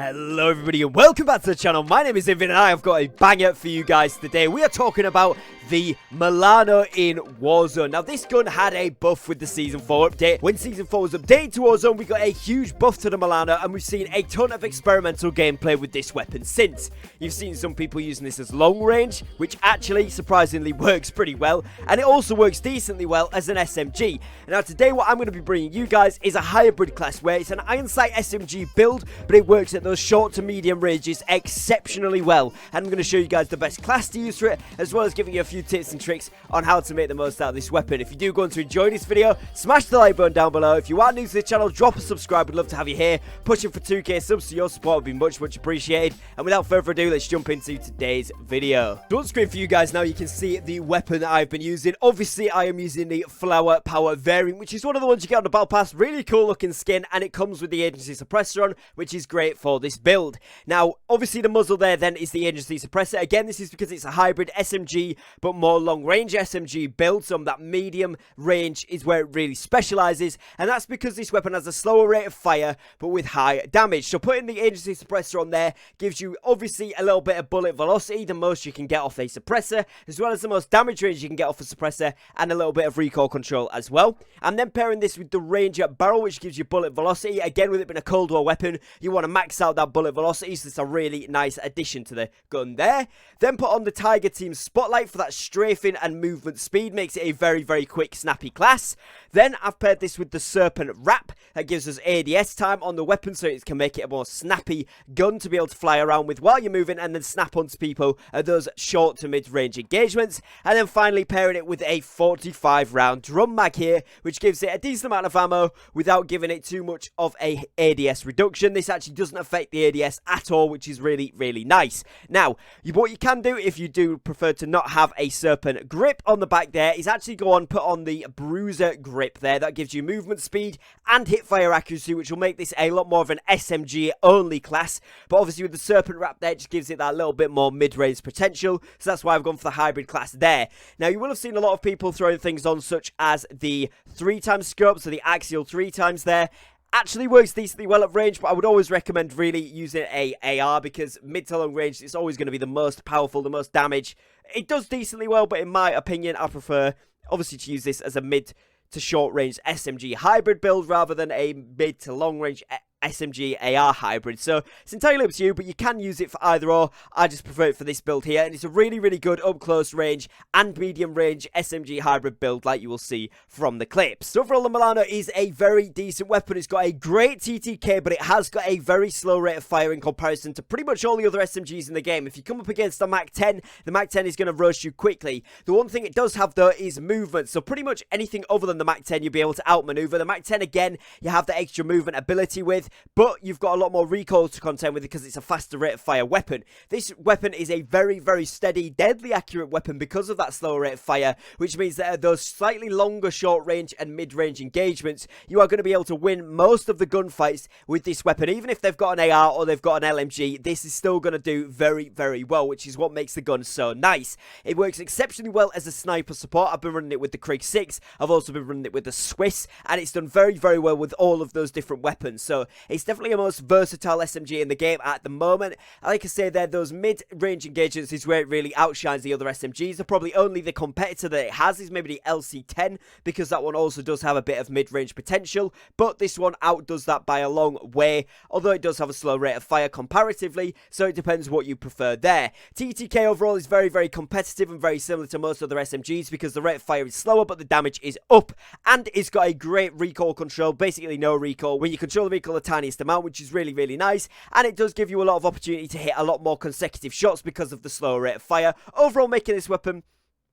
Hello everybody and welcome back to the channel. My name is Invin and I have got a banger for you guys today. We are talking about the Milano in Warzone. Now this gun had a buff with the Season 4 update. When Season 4 was updated to Warzone, we got a huge buff to the Milano and we've seen a ton of experimental gameplay with this weapon since. You've seen some people using this as long range, which actually surprisingly works pretty well, and it also works decently well as an SMG. Now today what I'm going to be bringing you guys is a hybrid class where it's an iron sight SMG build, but it works at those short to medium ranges exceptionally well, and I'm going to show you guys the best class to use for it, as well as giving you a few tips and tricks on how to make the most out of this weapon. If you do go on to enjoy this video, smash the like button down below. If you are new to the channel, drop a subscribe. We'd love to have you here. Pushing for 2k subs, so your support would be much appreciated. And without further ado, let's jump into today's video. So on screen for you guys now, you can see the weapon that I've been using. Obviously I am using the Flower Power variant, which is one of the ones you get on the Battle Pass. Really cool looking skin, and it comes with the agency suppressor on, which is great for this build. Now obviously the muzzle there then is the agency suppressor. Again, this is because it's a hybrid SMG but more long range SMG build, so that medium range is where it really specializes, and that's because this weapon has a slower rate of fire but with high damage. So putting the agency suppressor on there gives you obviously a little bit of bullet velocity, the most you can get off a suppressor, as well as the most damage range you can get off a suppressor, and a little bit of recoil control as well. And then pairing this with the Ranger barrel, which gives you bullet velocity. Again, with it being a Cold War weapon, you want to max out that bullet velocity, so it's a really nice addition to the gun there. Then put on the Tiger Team Spotlight for that strafing and movement speed, makes it a very quick snappy class. Then I've paired this with the Serpent Wrap, that gives us ADS time on the weapon, so it can make it a more snappy gun to be able to fly around with while you're moving, and then snap onto people at those short to mid-range engagements. And then finally pairing it with a 45 round drum mag here, which gives it a decent amount of ammo without giving it too much of a ADS reduction. This actually doesn't affect the ADS at all, which is really nice. Now what you can do if you do prefer to not have a Serpent grip on the back there is actually go on, put on the Bruiser grip there. That gives you movement speed and hip fire accuracy, which will make this a lot more of an SMG only class. But obviously with the Serpent Wrap there, it just gives it that little bit more mid-range potential, so that's why I've gone for the hybrid class there. Now you will have seen a lot of people throwing things on such as the 3x scope, so the axial 3x there. Actually works decently well at range, but I would always recommend really using a AR, because mid to long range it's always going to be the most powerful, the most damage. It does decently well, but in my opinion I prefer obviously to use this as a mid to short range SMG hybrid build rather than a mid to long range SMG AR hybrid. So it's entirely up to you, but you can use it for either or. I just prefer it for this build here, and it's a really good up close range and medium range SMG hybrid build, like you will see from the clips. So overall, the Milano is a very decent weapon. It's got a great TTK, but it has got a very slow rate of fire in comparison to pretty much all the other SMGs in the game. If you come up against the Mac 10, the Mac 10 is going to roast you quickly. The one thing it does have though is movement, so pretty much anything other than the Mac 10 you'll be able to outmaneuver. The Mac 10 again, you have the extra movement ability with, but you've got a lot more recoil to contend with because it's a faster rate of fire weapon. This weapon is a very steady, deadly accurate weapon because of that slower rate of fire, which means that at those slightly longer short range and mid-range engagements, you are going to be able to win most of the gunfights with this weapon. Even if they've got an AR or they've got an LMG, this is still going to do very well, which is what makes the gun so nice. It works exceptionally well as a sniper support. I've been running it with the Krig 6, I've also been running it with the Swiss, and it's done very well with all of those different weapons. So it's definitely a most versatile SMG in the game at the moment. Like I say there, those mid-range engagements is where it really outshines the other SMGs. They're probably only the competitor that it has is maybe the LC10, because that one also does have a bit of mid-range potential, but this one outdoes that by a long way, although it does have a slow rate of fire comparatively, so it depends what you prefer there. TTK overall is very competitive and very similar to most other SMGs because the rate of fire is slower but the damage is up, and it's got a great recoil control, basically no recoil when you control the recoil the tiniest amount, which is really nice, and it does give you a lot of opportunity to hit a lot more consecutive shots because of the slower rate of fire, overall making this weapon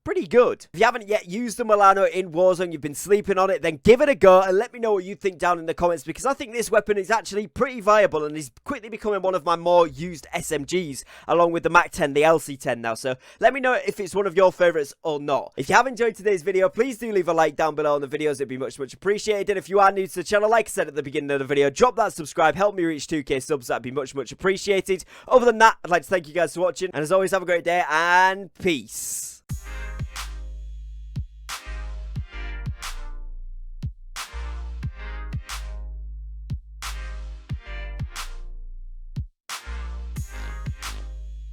pretty good. If you haven't yet used the Milano in Warzone, you've been sleeping on it, then give it a go and let me know what you think down in the comments, because I think this weapon is actually pretty viable and is quickly becoming one of my more used SMGs, along with the Mac 10, the LC10 now. So let me know if it's one of your favorites or not. If you have enjoyed today's video, please do leave a like down below on the videos. It'd be much appreciated. And if you are new to the channel, like I said at the beginning of the video, drop that subscribe, help me reach 2k subs. That'd be much appreciated. Other than that, I'd like to thank you guys for watching, and as always, have a great day and peace.